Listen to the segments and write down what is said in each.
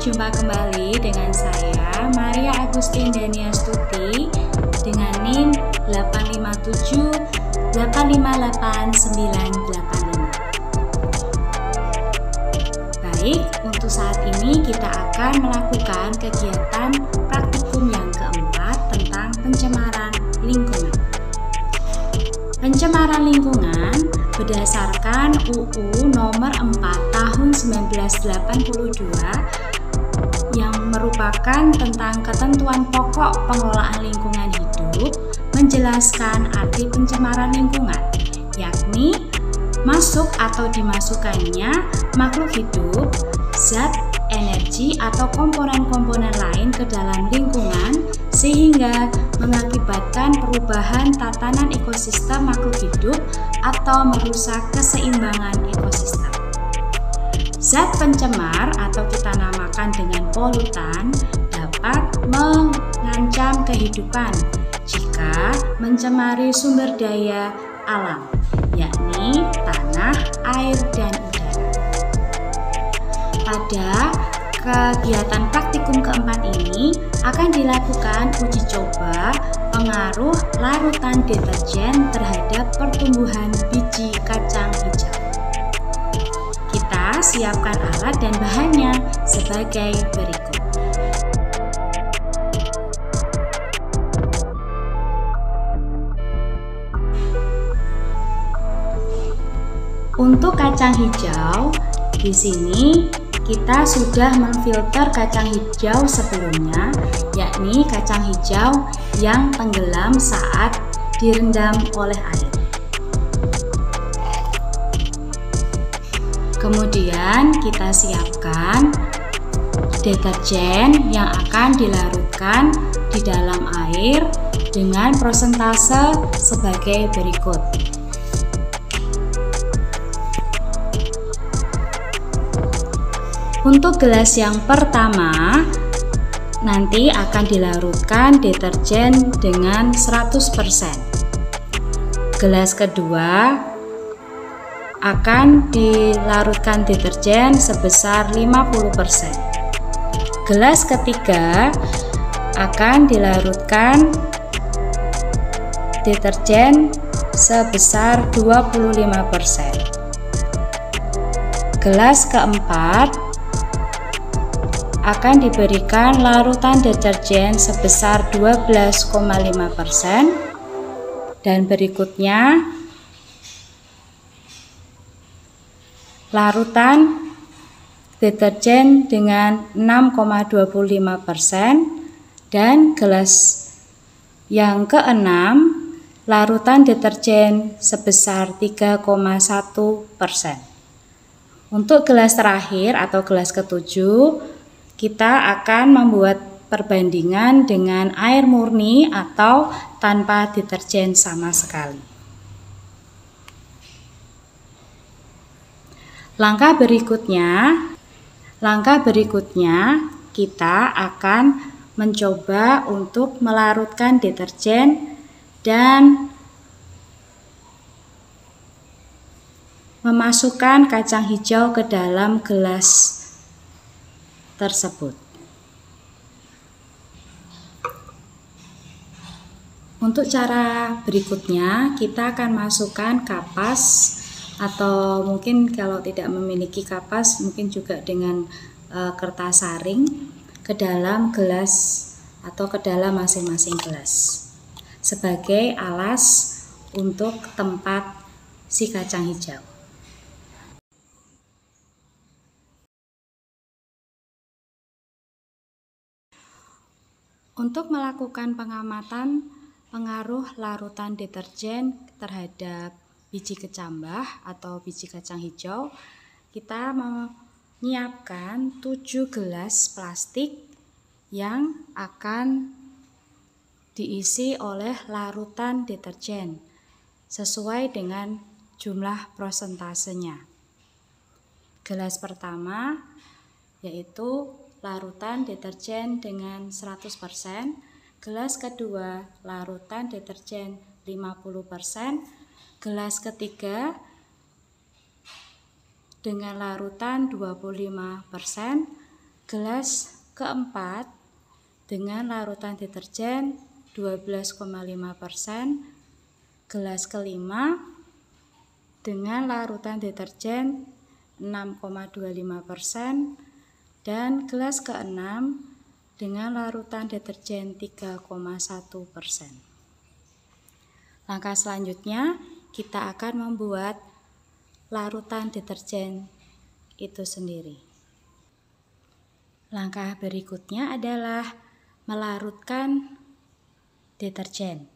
jumpa kembali dengan saya Maria Agustin Daniastuti dengan NIM 857858985. Baik, untuk saat ini kita akan melakukan kegiatan praktikum yang keempat tentang pencemaran lingkungan. Pencemaran lingkungan berdasarkan UU nomor 4 tahun 1982 yang merupakan tentang ketentuan pokok pengelolaan lingkungan hidup menjelaskan arti pencemaran lingkungan, yakni masuk atau dimasukkannya makhluk hidup, zat, energi atau komponen-komponen lain ke dalam lingkungan sehingga mengakibatkan perubahan tatanan ekosistem makhluk hidup atau merusak keseimbangan ekosistem. Zat pencemar atau kita namakan dengan polutan dapat mengancam kehidupan jika mencemari sumber daya alam, yakni tanah, air, dan udara. Pada kegiatan praktikum keempat ini akan dilakukan uji coba pengaruh larutan deterjen terhadap pertumbuhan biji kacang hijau. Kita siapkan alat dan bahannya sebagai berikut. Untuk kacang hijau, di sini kita sudah memfilter kacang hijau sebelumnya, yakni kacang hijau yang tenggelam saat direndam oleh air. Kemudian kita siapkan deterjen yang akan dilarutkan di dalam air dengan prosentase sebagai berikut. Untuk gelas yang pertama, nanti akan dilarutkan deterjen dengan 100%. Gelas kedua akan dilarutkan deterjen sebesar 50%. Gelas ketiga akan dilarutkan deterjen sebesar 25%. Gelas keempat akan diberikan larutan deterjen sebesar 12,5% dan berikutnya larutan deterjen dengan 6,25% dan gelas yang keenam larutan deterjen sebesar 3,1%. Untuk gelas terakhir atau gelas ketujuh, kita akan membuat perbandingan dengan air murni atau tanpa deterjen sama sekali. Langkah berikutnya kita akan mencoba untuk melarutkan deterjen dan memasukkan kacang hijau ke dalam gelas tersebut. Untuk cara berikutnya, kita akan masukkan kapas atau mungkin kalau tidak memiliki kapas, mungkin juga dengan kertas saring ke dalam gelas atau ke dalam masing-masing gelas sebagai alas untuk tempat si kacang hijau. Untuk melakukan pengamatan pengaruh larutan deterjen terhadap biji kecambah atau biji kacang hijau, kita menyiapkan 7 gelas plastik yang akan diisi oleh larutan deterjen sesuai dengan jumlah prosentasenya. Gelas pertama yaitu larutan deterjen dengan 100%, gelas kedua larutan deterjen 50%, gelas ketiga dengan larutan 25%, Gelas keempat dengan larutan deterjen 12,5%, gelas kelima dengan larutan deterjen 6,25%, dan gelas keenam dengan larutan deterjen 3,1%. Langkah selanjutnya kita akan membuat larutan deterjen itu sendiri. Langkah berikutnya adalah melarutkan deterjen.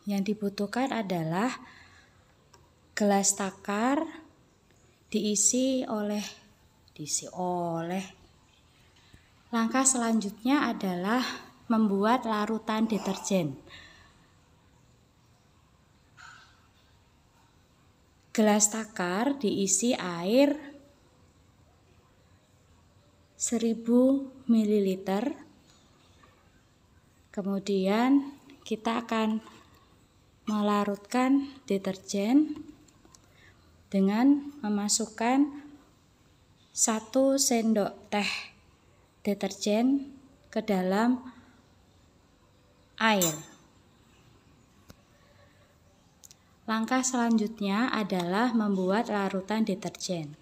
Yang dibutuhkan adalah gelas takar diisi oleh. Langkah selanjutnya adalah membuat larutan deterjen. Gelas takar diisi air 1000 ml. Kemudian kita akan melarutkan deterjen dengan memasukkan 1 sendok teh deterjen ke dalam air. Langkah selanjutnya adalah membuat larutan deterjen.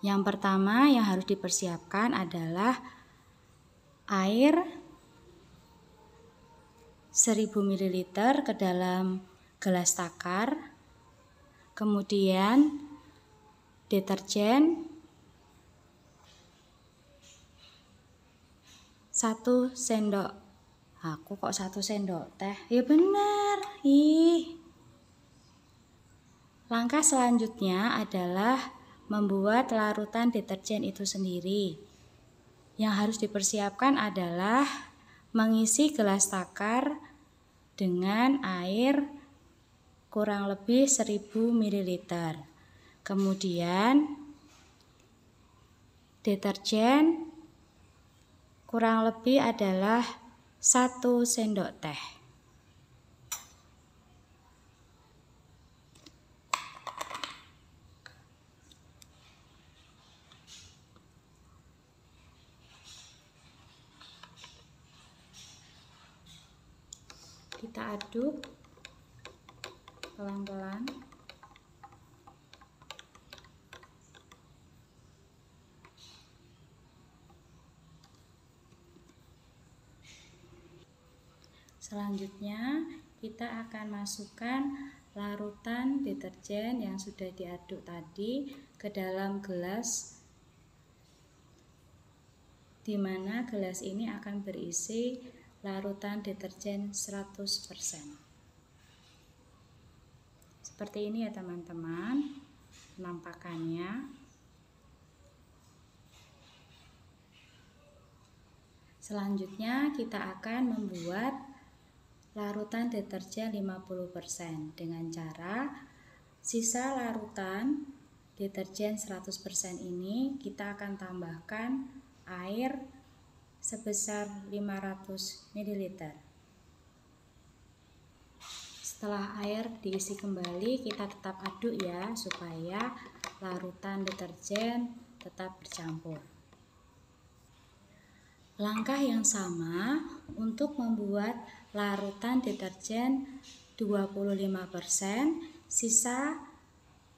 Yang pertama yang harus dipersiapkan adalah air 1000 ml ke dalam gelas takar, kemudian deterjen 1 sendok. Aku kok 1 sendok teh? Ya benar. Langkah selanjutnya adalah membuat larutan deterjen itu sendiri. Yang harus dipersiapkan adalah mengisi gelas takar dengan air kurang lebih 1000 ml. Kemudian deterjen kurang lebih adalah 1 sendok teh. Kita aduk pelan-pelan. Selanjutnya kita akan masukkan larutan deterjen yang sudah diaduk tadi ke dalam gelas, di mana gelas ini akan berisi larutan deterjen 100%. Seperti ini ya teman-teman penampakannya. Selanjutnya kita akan membuat larutan deterjen 50% dengan cara sisa larutan deterjen 100% ini kita akan tambahkan air sebesar 500 ml. Setelah air diisi kembali, kita tetap aduk ya, supaya larutan deterjen tetap bercampur. Langkah yang sama untuk membuat larutan deterjen 25%, sisa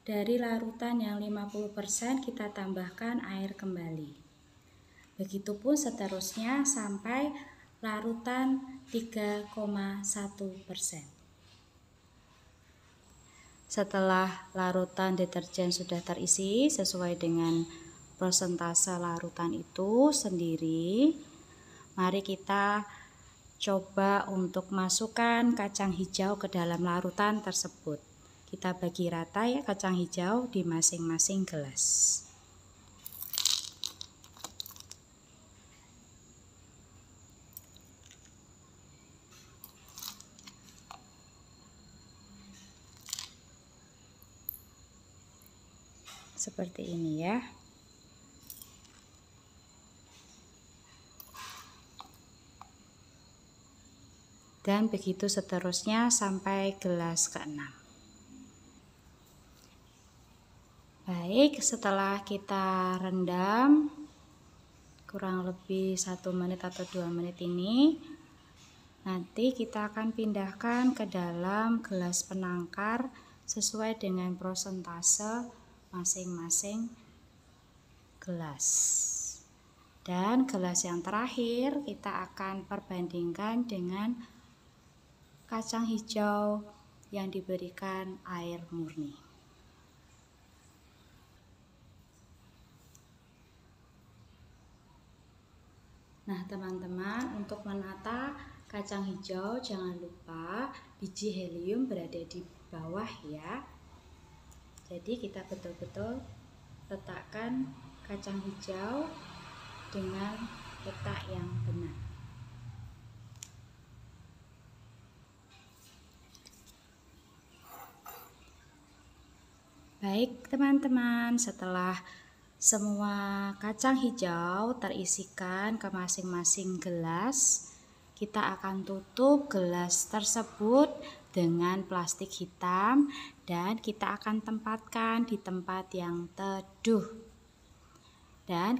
dari larutan yang 50% kita tambahkan air kembali. Begitupun seterusnya sampai larutan 3,1%. Setelah larutan deterjen sudah terisi sesuai dengan persentase larutan itu sendiri, mari kita coba untuk masukkan kacang hijau ke dalam larutan tersebut. Kita bagi rata ya kacang hijau di masing-masing gelas. Seperti ini ya. Dan begitu seterusnya sampai gelas ke-6. Baik, setelah kita rendam kurang lebih 1 menit atau 2 menit ini, nanti kita akan pindahkan ke dalam gelas penangkar sesuai dengan prosentase masing-masing gelas. Dan gelas yang terakhir kita akan perbandingkan dengan kacang hijau yang diberikan air murni. Nah teman-teman, untuk menata kacang hijau jangan lupa biji helium berada di bawah ya. Jadi kita betul-betul letakkan kacang hijau dengan letak yang benar. Baik teman-teman, setelah semua kacang hijau terisikan ke masing-masing gelas, kita akan tutup gelas tersebut dengan plastik hitam dan kita akan tempatkan di tempat yang teduh. Dan